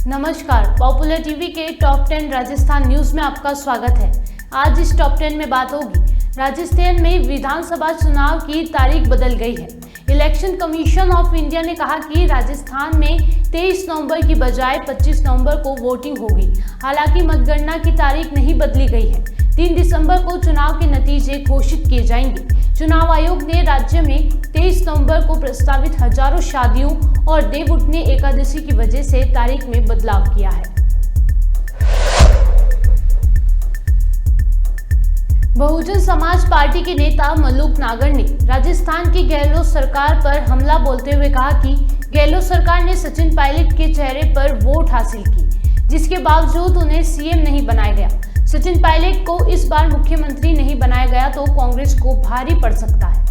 नमस्कार, popular TV के top 10 Rajasthan news में आपका स्वागत है। आज इस टॉप 10 में बात होगी, राजस्थान में विधानसभा चुनाव की तारीख बदल गई है। इलेक्शन कमीशन ऑफ इंडिया ने कहा कि राजस्थान में 23 नवंबर की बजाय 25 नवंबर को वोटिंग होगी। हालांकि मतगणना की तारीख नहीं बदली गई है। 3 दिसंबर को चुनाव के नतीजे घोषित किए जाएंगे। चुनाव आयोग ने राज्य में 23 नवंबर को प्रस्तावित हजारों शादियों और देव उठने एकादशी की वजह से तारीख में बदलाव किया है। बहुजन समाज पार्टी के नेता मल्लुक नागर ने राजस्थान की गहलोत सरकार पर हमला बोलते हुए कहा कि गहलोत सरकार ने सचिन पायलट के चेहरे पर वोट हासिल की, जिसके बावजूद उन्हें सीएम नहीं बनाया गया। सचिन पायलट को इस बार मुख्यमंत्री नहीं बनाया गया तो कांग्रेस को भारी पड़ सकता है।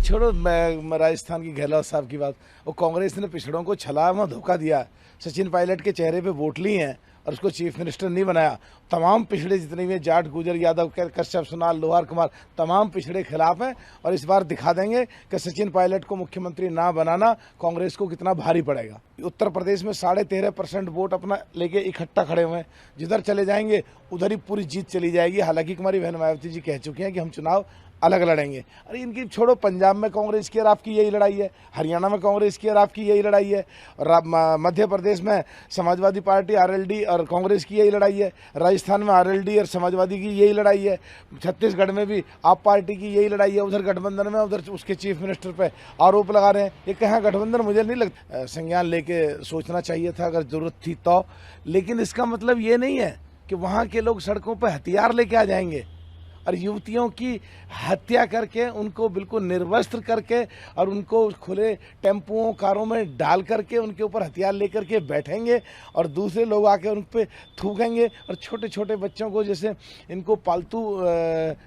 छोड़ो मैं राजस्थान की गहलोत साहब की बात, वो कांग्रेस ने पिछड़ों को छलावा धोखा दिया। सचिन पायलट के चेहरे पे वोट ली हैं और उसको चीफ मिनिस्टर नहीं बनाया। तमाम पिछड़े जितने भी जाट, गुजर, यादव, कश्यप, सोनाल, लोहार, कुमार, तमाम पिछड़े खिलाफ हैं और इस बार दिखा देंगे कि सचिन पायलट को मुख्यमंत्री ना बनाना कांग्रेस को कितना भारी पड़ेगा। उत्तर प्रदेश में 13.5% वोट अपना लेके इकट्ठा खड़े हुए हैं। जिधर चले जाएंगे उधर ही पूरी जीत चली जाएगी। हालांकि कुमारी बहन मायावती जी कह चुकी हैं कि हम चुनाव अलग लड़ेंगे। अरे इनकी छोड़ो, पंजाब में कांग्रेस की और आपकी यही लड़ाई है, हरियाणा में कांग्रेस की और आपकी यही लड़ाई है, और मध्य प्रदेश में समाजवादी पार्टी आरएलडी और कांग्रेस की यही लड़ाई है, राजस्थान में आरएलडी और समाजवादी की यही लड़ाई है, छत्तीसगढ़ में भी आप पार्टी की यही लड़ाई है। उधर गठबंधन में उधर उसके चीफ मिनिस्टर पे आरोप लगा रहे हैं। ये कहाँ गठबंधन, मुझे नहीं लगता। संज्ञान लेके सोचना चाहिए था अगर जरूरत थी तो, लेकिन इसका मतलब ये नहीं है कि वहाँ के लोग सड़कों पर हथियार लेके आ जाएंगे और युवतियों की हत्या करके, उनको बिल्कुल निर्वस्त्र करके और उनको खुले टेम्पुओं, कारों में डाल करके उनके ऊपर हथियार लेकर के बैठेंगे और दूसरे लोग आके उन पर थूकेंगे। और छोटे छोटे बच्चों को, जैसे इनको पालतू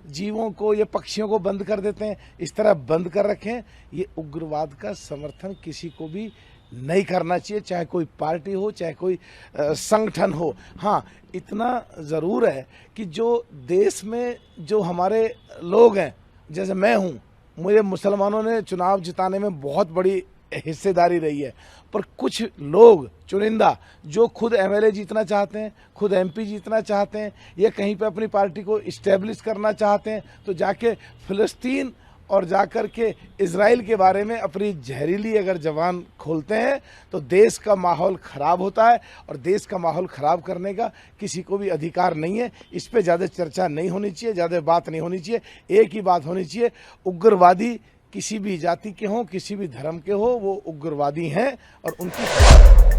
जीवों को, ये पक्षियों को बंद कर देते हैं, इस तरह बंद कर रखें। ये उग्रवाद का समर्थन किसी को भी नहीं करना चाहिए, चाहे कोई पार्टी हो, चाहे कोई संगठन हो। हाँ, इतना ज़रूर है कि जो देश में जो हमारे लोग हैं, जैसे मैं हूँ, मुझे मुसलमानों ने चुनाव जिताने में बहुत बड़ी हिस्सेदारी रही है, पर कुछ लोग चुनिंदा जो खुद एमएलए जीतना चाहते हैं, खुद एमपी जीतना चाहते हैं, या कहीं पे अपनी पार्टी को इस्टेब्लिश करना चाहते हैं, तो जाके फिलिस्तीन और जाकर के इजराइल के बारे में अपनी जहरीली अगर जबान खोलते हैं तो देश का माहौल ख़राब होता है। और देश का माहौल ख़राब करने का किसी को भी अधिकार नहीं है। इस पे ज़्यादा चर्चा नहीं होनी चाहिए, ज़्यादा बात नहीं होनी चाहिए। एक ही बात होनी चाहिए, उग्रवादी किसी भी जाति के हों, किसी भी धर्म के हो, वो उग्रवादी हैं और उनकी।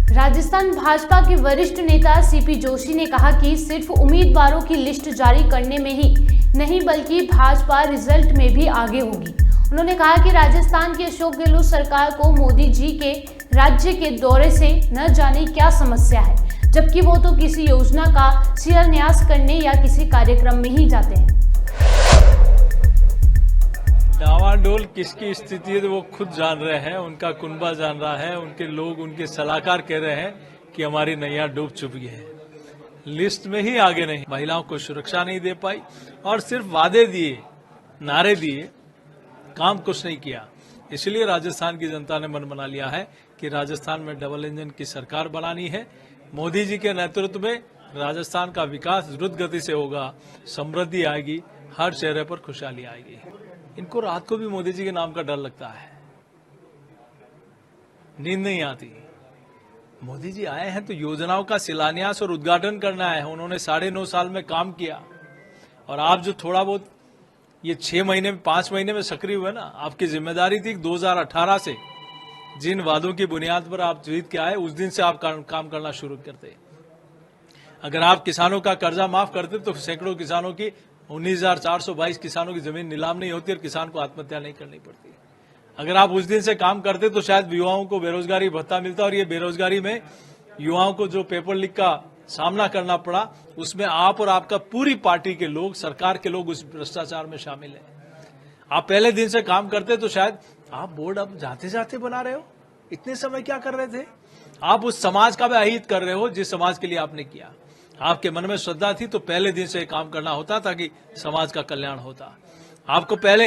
राजस्थान भाजपा के वरिष्ठ नेता सीपी जोशी ने कहा कि सिर्फ उम्मीदवारों की लिस्ट जारी करने में ही नहीं बल्कि भाजपा रिजल्ट में भी आगे होगी। उन्होंने कहा कि राजस्थान की अशोक गहलोत सरकार को मोदी जी के राज्य के दौरे से न जाने क्या समस्या है, जबकि वो तो किसी योजना का शिलान्यास करने या किसी कार्यक्रम में ही जाते हैं। डावाडोल किसकी स्थिति है तो वो खुद जान रहे हैं, उनका कुनबा जान रहा है, उनके लोग, उनके सलाहकार कह रहे हैं कि हमारी नैया डूब चुकी है। लिस्ट में ही आगे नहीं, महिलाओं को सुरक्षा नहीं दे पाई और सिर्फ वादे दिए, नारे दिए, काम कुछ नहीं किया। इसलिए राजस्थान की जनता ने मन बना लिया है कि राजस्थान में डबल इंजन की सरकार बनानी है। मोदी जी के नेतृत्व में राजस्थान का विकास द्रुत गति से होगा, समृद्धि आएगी, हर चेहरे पर खुशहाली आएगी। इनको रात को भी मोदी जी के नाम का डर लगता है, नींद नहीं आती। मोदी जी आए हैं तो योजनाओं का शिलान्यास और उद्घाटन करना है। उन्होंने 9.5 साल में काम किया और आप जो थोड़ा बहुत ये 6 महीने में, 5 महीने में सक्रिय हुए ना, आपकी जिम्मेदारी थी 2018 से जिन वादों की बुनियाद पर आप जीत के आए, उस दिन से आप काम करना शुरू करते। अगर आप किसानों का कर्जा माफ करते तो सैकड़ों किसानों की 19,422 किसानों की जमीन नीलाम नहीं होती और किसान को आत्महत्या नहीं करनी पड़ती। अगर आप उस दिन से काम करते तो शायद युवाओं को बेरोजगारी भत्ता मिलता और ये बेरोजगारी में युवाओं को जो पेपर लीक का सामना करना पड़ा, उसमें आप और आपका पूरी पार्टी के लोग, सरकार के लोग उस भ्रष्टाचार में शामिल हैं। आप पहले दिन से काम करते तो शायद आप बोर्ड अब जाते जाते बना रहे हो। इतने समय क्या कर रहे थे? आप उस समाज का भी अहित कर रहे हो जिस समाज के लिए आपने किया। आपके मन में श्रद्धा थी तो पहले दिन से काम करना होता ताकि समाज का कल्याण होता। आपको पहले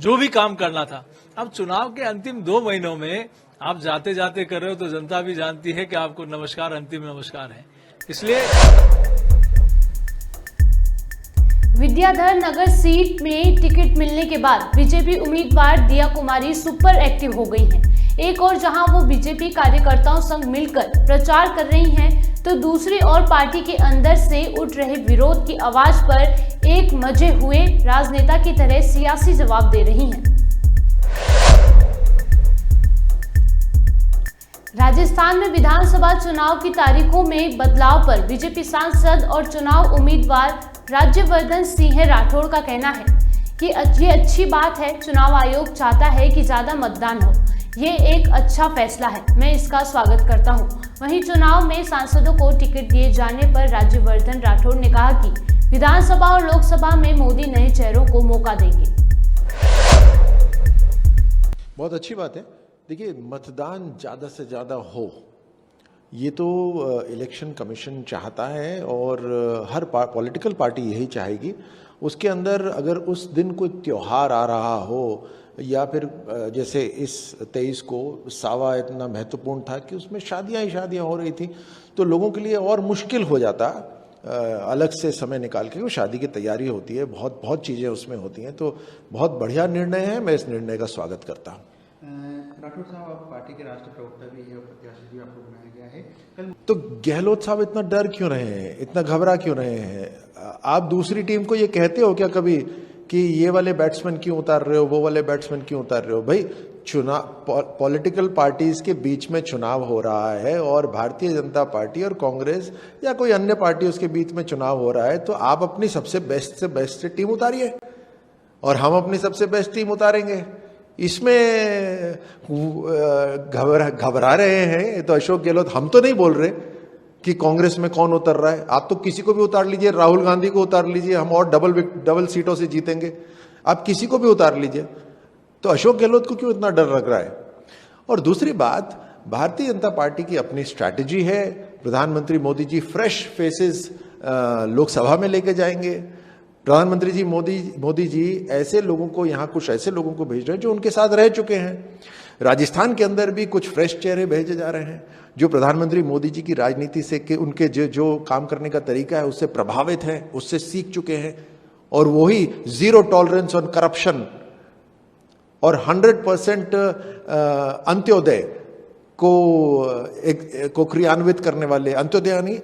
जो भी काम करना था, अब चुनाव के अंतिम 2 महीनों में आप जाते जाते कर रहे हो तो जनता भी जानती है कि आपको नमस्कार, अंतिम नमस्कार है। इसलिए विद्याधर नगर सीट में टिकट मिलने के बाद बीजेपी उम्मीदवार दिया कुमारी सुपर एक्टिव हो गई हैं। एक और जहां वो बीजेपी कार्यकर्ताओं संग मिलकर प्रचार कर रही हैं, तो दूसरी ओर पार्टी के अंदर से उठ रहे विरोध की आवाज पर एक मजे हुए राजनेता की तरह सियासी जवाब दे रही हैं। राजस्थान में विधानसभा चुनाव की तारीखों में बदलाव पर बीजेपी सांसद और चुनाव उम्मीदवार राज्यवर्धन सिंह राठौड़ का कहना है कि ये अच्छी बात है। चुनाव आयोग चाहता है कि ज्यादा मतदान हो, ये एक अच्छा फैसला है, मैं इसका स्वागत करता हूं। वहीं चुनाव में सांसदों को टिकट दिए जाने पर राज्यवर्धन राठौड़ ने कहा कि विधानसभा और लोकसभा में मोदी नए चेहरों को मौका देंगे। बहुत अच्छी बात है। देखिए, मतदान ज़्यादा से ज़्यादा हो, ये तो इलेक्शन कमीशन चाहता है और हर पॉलिटिकल पार्टी यही चाहेगी। उसके अंदर अगर उस दिन कोई त्यौहार आ रहा हो या फिर जैसे इस 23 को सावा इतना महत्वपूर्ण था कि उसमें शादियां ही शादियां हो रही थी, तो लोगों के लिए और मुश्किल हो जाता अलग से समय निकाल के। वो शादी की तैयारी होती है, बहुत बहुत चीज़ें उसमें होती हैं, तो बहुत बढ़िया निर्णय है, मैं इस निर्णय का स्वागत करता हूँ। राठौड़ साहब, आप पार्टी के राष्ट्रीय प्रवक्ता भी है और प्रत्याशी भी आपको बनाया गया है। कल तो गहलोत साहब इतना डर क्यों रहे हैं, इतना घबरा क्यों रहे हैं? आप दूसरी टीम को ये कहते हो क्या कभी कि ये वाले बैट्समैन क्यों उतार रहे हो, वो वाले बैट्समैन क्यों उतार रहे हो? भाई, चुनाव, पॉलिटिकल पार्टीज के बीच में चुनाव हो रहा है और भारतीय जनता पार्टी और कांग्रेस या कोई अन्य पार्टी उसके बीच में चुनाव हो रहा है, तो आप अपनी सबसे बेस्ट टीम उतारिए और हम अपनी सबसे बेस्ट टीम उतारेंगे। इसमें घबरा रहे हैं तो अशोक गहलोत, हम तो नहीं बोल रहे कि कांग्रेस में कौन उतर रहा है। आप तो किसी को भी उतार लीजिए, राहुल गांधी को उतार लीजिए, हम और डबल सीटों से जीतेंगे। आप किसी को भी उतार लीजिए, तो अशोक गहलोत को क्यों इतना डर लग रहा है? और दूसरी बात, भारतीय जनता पार्टी की अपनी स्ट्रैटेजी है। प्रधानमंत्री मोदी जी फ्रेश फेसेस लोकसभा में लेके जाएंगे। प्रधानमंत्री जी मोदी जी ऐसे लोगों को, यहाँ कुछ ऐसे लोगों को भेज रहे हैं जो उनके साथ रह चुके हैं। राजस्थान के अंदर भी कुछ फ्रेश चेहरे भेजे जा रहे हैं जो प्रधानमंत्री मोदी जी की राजनीति से कि उनके जो काम करने का तरीका है उससे प्रभावित हैं, उससे सीख चुके हैं, और वही जीरो टॉलरेंस ऑन करप्शन और 100% अंत्योदय को क्रियान्वित करने वाले, अंत्योदय यानी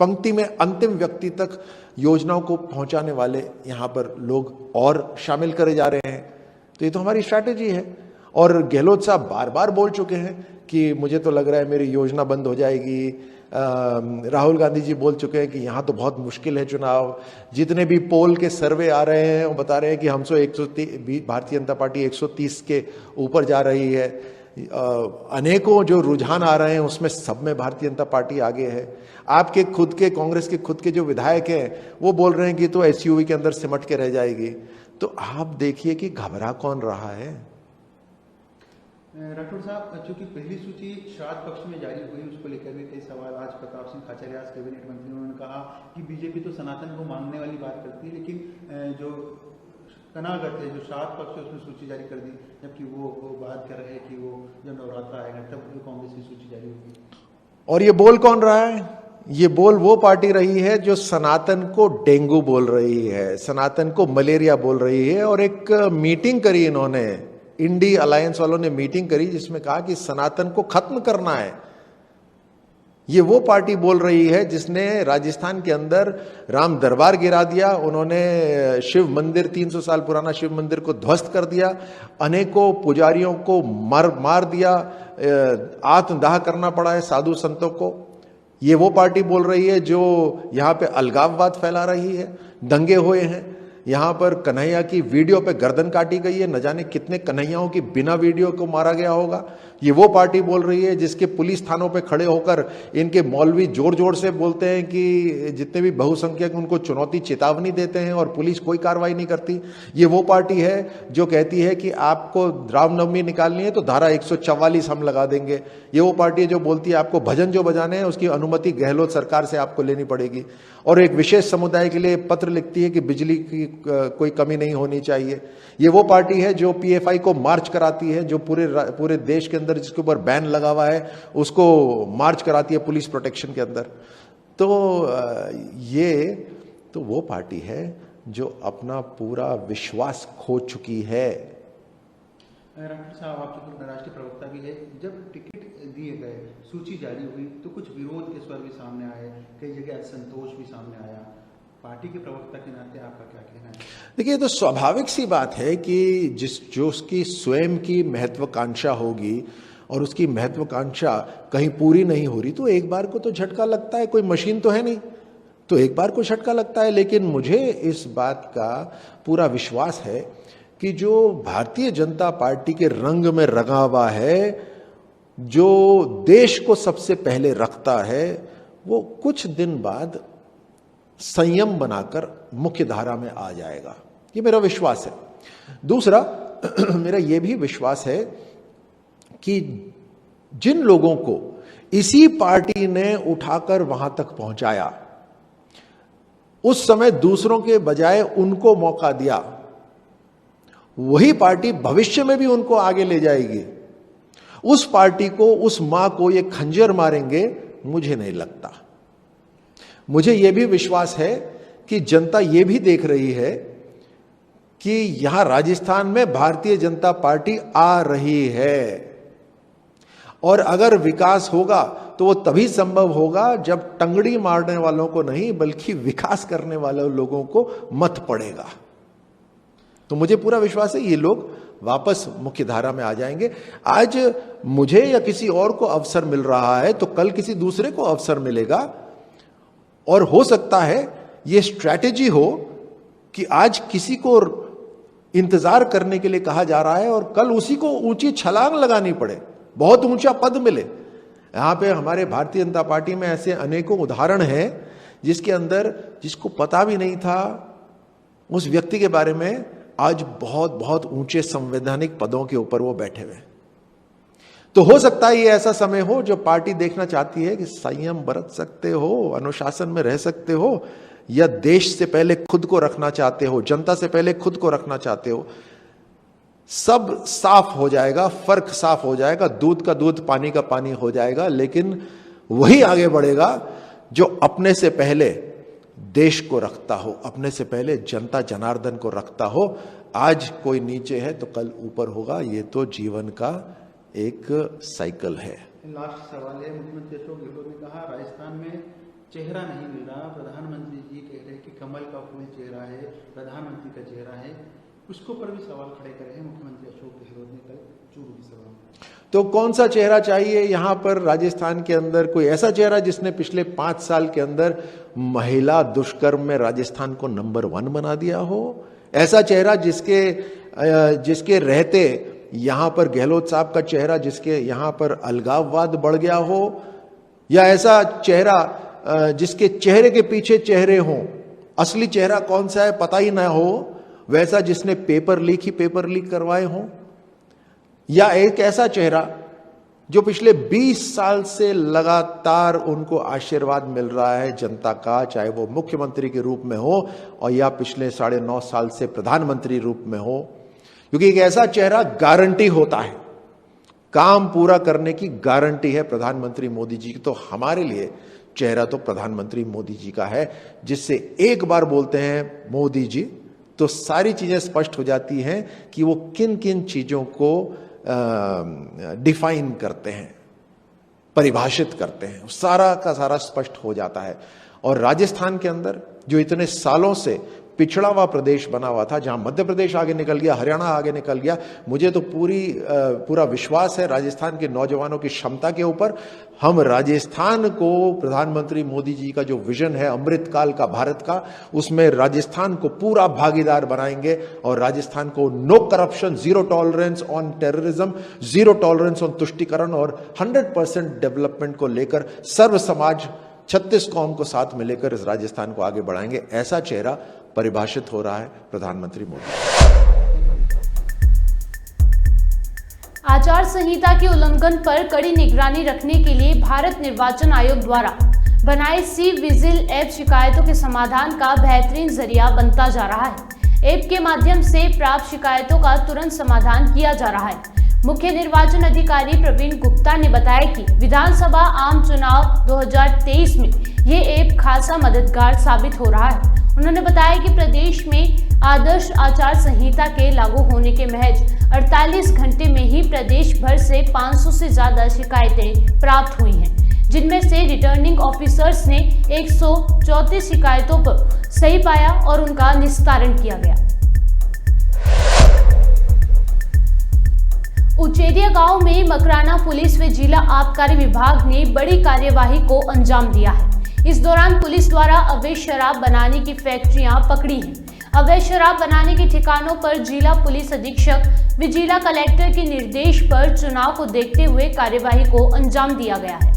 पंक्ति में अंतिम व्यक्ति तक योजनाओं को पहुंचाने वाले यहाँ पर लोग और शामिल करे जा रहे हैं। तो ये तो हमारी स्ट्रैटेजी है। और गहलोत साहब बार बार बोल चुके हैं कि मुझे तो लग रहा है मेरी योजना बंद हो जाएगी। राहुल गांधी जी बोल चुके हैं कि यहाँ तो बहुत मुश्किल है चुनाव। जितने भी पोल के सर्वे आ रहे हैं वो बता रहे हैं कि हमसे 130, भारतीय जनता पार्टी 130 के ऊपर जा रही है। अनेकों जो रुझान आ रहे हैं उसमें सब में भारतीय जनता पार्टी आगे है। आपके खुद के, कांग्रेस के खुद के जो विधायक हैं वो बोल रहे हैं कि तो एसयूवी के अंदर सिमट के रह जाएगी। तो आप देखिए कि घबरा कौन रहा है। राठौड़ साहब, चूंकि पहली सूची श्राद्ध पक्ष में जारी हुई, उसको लेकर भी कई सवाल। आज प्रताप सिंह खाचरियास कैबिनेट मंत्री, उन्होंने कहा कि बीजेपी तो सनातन को मांगने वाली बात करती है, लेकिन जो कनागत है, जो श्राद्ध पक्ष है, उसमें सूची जारी कर दी, जबकि वो बात कर रहे हैं कि वो जब नवरात्र आएगा तब कांग्रेस की सूची जारी होगी। और ये बोल कौन रहा है? ये बोल वो पार्टी रही है जो सनातन को डेंगू बोल रही है, सनातन को मलेरिया बोल रही है। और एक मीटिंग करी इन्होंने, इंडी अलायंस वालों ने मीटिंग करी जिसमें कहा कि सनातन को खत्म करना है। ये वो पार्टी बोल रही है जिसने राजस्थान के अंदर राम दरबार गिरा दिया, उन्होंने शिव मंदिर, 300 साल पुराना शिव मंदिर को ध्वस्त कर दिया, अनेकों पुजारियों को मार दिया, आत्मदाह करना पड़ा है साधु संतों को। ये वो पार्टी बोल रही है जो यहाँ पे अलगाववाद फैला रही है। दंगे हुए हैं, यहाँ पर कन्हैया की वीडियो पे गर्दन काटी गई है, न जाने कितने कन्हैयाओं की बिना वीडियो को मारा गया होगा। ये वो पार्टी बोल रही है जिसके पुलिस थानों पे खड़े होकर इनके मौलवी जोर जोर से बोलते हैं कि जितने भी बहुसंख्यक उनको चुनौती चेतावनी देते हैं और पुलिस कोई कार्रवाई नहीं करती। ये वो पार्टी है जो कहती है कि आपको रामनवमी निकालनी है तो धारा 144 हम लगा देंगे। ये वो पार्टी है जो बोलती है आपको भजन जो बजाने हैं उसकी अनुमति गहलोत सरकार से आपको लेनी पड़ेगी, और एक विशेष समुदाय के लिए पत्र लिखती है कि बिजली की कोई कमी नहीं होनी चाहिए। ये वो पार्टी है जो पीएफआई को मार्च कराती है, जो पूरे देश के अंदर जिसके ऊपर बैन लगा हुआ है उसको मार्च कराती है पुलिस प्रोटेक्शन के अंदर। तो ये तो वो पार्टी है जो अपना पूरा विश्वास खो चुकी है। राठौर साहब, आप चूंकि राष्ट्रीय प्रवक्ता भी है, जब टिकट दिए गए, सूची जारी हुई तो कुछ विरोध के स्वर भी सामने आए, कई जगह असंतोष भी सामने आया। पार्टी के प्रवक्ता के नाते आपका क्या कहना है? देखिए, तो स्वाभाविक सी बात है कि जो उसकी स्वयं की महत्वाकांक्षा होगी और उसकी महत्वाकांक्षा कहीं पूरी नहीं हो रही तो एक बार को तो झटका लगता है, कोई मशीन तो है नहीं, तो एक बार को झटका लगता है। लेकिन मुझे इस बात का पूरा विश्वास है कि जो भारतीय जनता पार्टी के रंग में रंगा हुआ है, जो देश को सबसे पहले रखता है, वो कुछ दिन बाद संयम बनाकर मुख्य धारा में आ जाएगा, ये मेरा विश्वास है। दूसरा मेरा यह भी विश्वास है कि जिन लोगों को इसी पार्टी ने उठाकर वहां तक पहुंचाया, उस समय दूसरों के बजाय उनको मौका दिया, वही पार्टी भविष्य में भी उनको आगे ले जाएगी। उस पार्टी को, उस मां को ये खंजर मारेंगे, मुझे नहीं लगता। मुझे यह भी विश्वास है कि जनता यह भी देख रही है कि यहां राजस्थान में भारतीय जनता पार्टी आ रही है, और अगर विकास होगा तो वो तभी संभव होगा जब टंगड़ी मारने वालों को नहीं बल्कि विकास करने वाले लोगों को मत पड़ेगा। तो मुझे पूरा विश्वास है ये लोग वापस मुख्य धारा में आ जाएंगे। आज मुझे या किसी और को अवसर मिल रहा है तो कल किसी दूसरे को अवसर मिलेगा, और हो सकता है ये स्ट्रैटेजी हो कि आज किसी को इंतजार करने के लिए कहा जा रहा है और कल उसी को ऊंची छलांग लगानी पड़े, बहुत ऊंचा पद मिले। यहां पे हमारे भारतीय जनता पार्टी में ऐसे अनेकों उदाहरण हैं जिसके अंदर जिसको पता भी नहीं था उस व्यक्ति के बारे में, आज बहुत बहुत ऊंचे संवैधानिक पदों के ऊपर वो बैठे हुए। तो हो सकता है ये ऐसा समय हो जो पार्टी देखना चाहती है कि संयम बरत सकते हो, अनुशासन में रह सकते हो, या देश से पहले खुद को रखना चाहते हो, जनता से पहले खुद को रखना चाहते हो। सब साफ हो जाएगा, फर्क साफ हो जाएगा, दूध का दूध पानी का पानी हो जाएगा। लेकिन वही आगे बढ़ेगा जो अपने से पहले देश को रखता हो, अपने से पहले जनता जनार्दन को रखता हो। आज कोई नीचे है तो कल ऊपर होगा, ये तो जीवन का एक साइकिल है। लास्ट सवाल है, मुख्यमंत्री अशोक गहलोत ने कहा राजस्थान में चेहरा नहीं मिल रहा, प्रधानमंत्री जी कह रहे हैं कि कमल का फूल चेहरा है, प्रधानमंत्री का चेहरा है, उसको पर भी सवाल खड़े करे हैं मुख्यमंत्री अशोक गहलोत ने कल चूरू की सभा में। तो कौन सा चेहरा चाहिए यहां पर राजस्थान के अंदर? कोई ऐसा चेहरा जिसने पिछले 5 साल के अंदर महिला दुष्कर्म में राजस्थान को नंबर 1 बना दिया हो? ऐसा चेहरा जिसके रहते यहां पर गहलोत साहब का चेहरा जिसके यहां पर अलगाववाद बढ़ गया हो? या ऐसा चेहरा जिसके चेहरे के पीछे चेहरे हों, असली चेहरा कौन सा है पता ही ना हो, वैसा जिसने पेपर लीक करवाए हों? या एक ऐसा चेहरा जो पिछले 20 साल से लगातार उनको आशीर्वाद मिल रहा है जनता का, चाहे वो मुख्यमंत्री के रूप में हो और या पिछले 9.5 साल से प्रधानमंत्री रूप में हो? क्योंकि एक ऐसा चेहरा गारंटी होता है, काम पूरा करने की गारंटी है प्रधानमंत्री मोदी जी की। तो हमारे लिए चेहरा तो प्रधानमंत्री मोदी जी का है, जिससे एक बार बोलते हैं मोदी जी तो सारी चीजें स्पष्ट हो जाती हैं कि वो किन किन चीजों को डिफाइन करते हैं, परिभाषित करते हैं, सारा का सारा स्पष्ट हो जाता है। और राजस्थान के अंदर जो इतने सालों से पिछड़ा हुआ प्रदेश बना हुआ था, जहां मध्य प्रदेश आगे निकल गया, हरियाणा आगे निकल गया। मुझे तो पूरा विश्वास है राजस्थान के नौजवानों की क्षमता के ऊपर। हम राजस्थान को प्रधानमंत्री मोदी जी का जो विजन है अमृत काल का भारत का, उसमें राजस्थान को पूरा भागीदार बनाएंगे और राजस्थान को no corruption, zero tolerance on terrorism, zero tolerance on तुष्टीकरण और 100% डेवलपमेंट को लेकर सर्व समाज 36 कौम को साथ में लेकर इस राजस्थान को आगे बढ़ाएंगे। ऐसा चेहरा परिभाषित हो रहा है प्रधानमंत्री मोदी। आचार संहिता के उल्लंघन पर कड़ी निगरानी रखने के लिए भारत निर्वाचन आयोग द्वारा बनाए सी विजिल ऐप शिकायतों के समाधान का बेहतरीन जरिया बनता जा रहा है। ऐप के माध्यम से प्राप्त शिकायतों का तुरंत समाधान किया जा रहा है। मुख्य निर्वाचन अधिकारी प्रवीण गुप्ता ने बताया कि विधानसभा आम चुनाव 2023 में ये ऐप खासा मददगार साबित हो रहा है। उन्होंने बताया कि प्रदेश में आदर्श आचार संहिता के लागू होने के महज 48 घंटे में ही प्रदेश भर से 500 से ज्यादा शिकायतें प्राप्त हुई हैं, जिनमें से रिटर्निंग ऑफिसर्स ने 134 शिकायतों पर सही पाया और उनका निस्तारण किया गया। उचेरिया गांव में मकराना पुलिस व जिला आबकारी विभाग ने बड़ी कार्यवाही को अंजाम दिया है। इस दौरान पुलिस द्वारा अवैध शराब बनाने की फैक्ट्रियां पकड़ी हैं। अवैध शराब बनाने के ठिकानों पर जिला पुलिस अधीक्षक व जिला कलेक्टर के निर्देश पर चुनाव को देखते हुए कार्यवाही को अंजाम दिया गया है।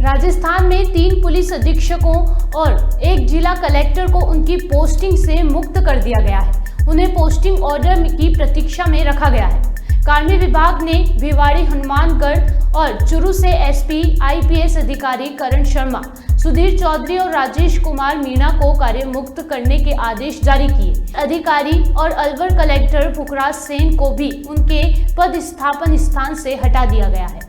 राजस्थान में 3 पुलिस अधीक्षकों और 1 जिला कलेक्टर को उनकी पोस्टिंग से मुक्त कर दिया गया है। उन्हें पोस्टिंग ऑर्डर की प्रतीक्षा में रखा गया है। कार्मिक विभाग ने भिवाड़ी, हनुमानगढ़ और चुरू से एसपी, आईपीएस अधिकारी करण शर्मा, सुधीर चौधरी और राजेश कुमार मीणा को कार्य मुक्त करने के आदेश जारी किए। अधिकारी और अलवर कलेक्टर पुखराज सेन को भी उनके पदस्थापन स्थान से हटा दिया गया है।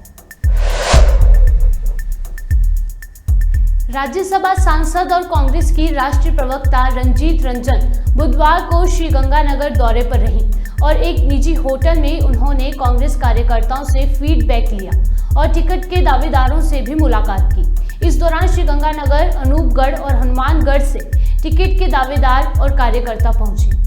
राज्यसभा सांसद और कांग्रेस की राष्ट्रीय प्रवक्ता रंजीत रंजन बुधवार को श्रीगंगानगर दौरे पर रहीं और एक निजी होटल में उन्होंने कांग्रेस कार्यकर्ताओं से फीडबैक लिया और टिकट के दावेदारों से भी मुलाकात की। इस दौरान श्रीगंगानगर, अनूपगढ़ और हनुमानगढ़ से टिकट के दावेदार और कार्यकर्ता पहुंचे।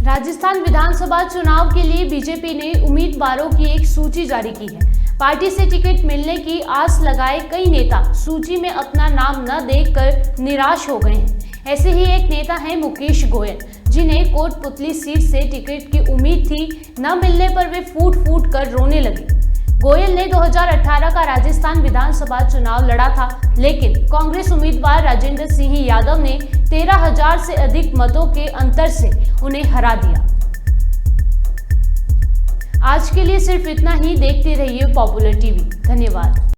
राजस्थान विधानसभा चुनाव के लिए बीजेपी ने उम्मीदवारों की एक सूची जारी की है। पार्टी से टिकट मिलने की आस लगाए कई नेता सूची में अपना नाम न देखकर निराश हो गए हैं। ऐसे ही एक नेता हैं मुकेश गोयल, जिन्हें कोटपुतली सीट से टिकट की उम्मीद थी। न मिलने पर वे फूट फूट कर रोने लगे। गोयल ने 2018 का राजस्थान विधानसभा चुनाव लड़ा था, लेकिन कांग्रेस उम्मीदवार राजेंद्र सिंह यादव ने 13,000 से अधिक मतों के अंतर से उन्हें हरा दिया। आज के लिए सिर्फ इतना ही। देखते रहिए पॉपुलर टीवी। धन्यवाद।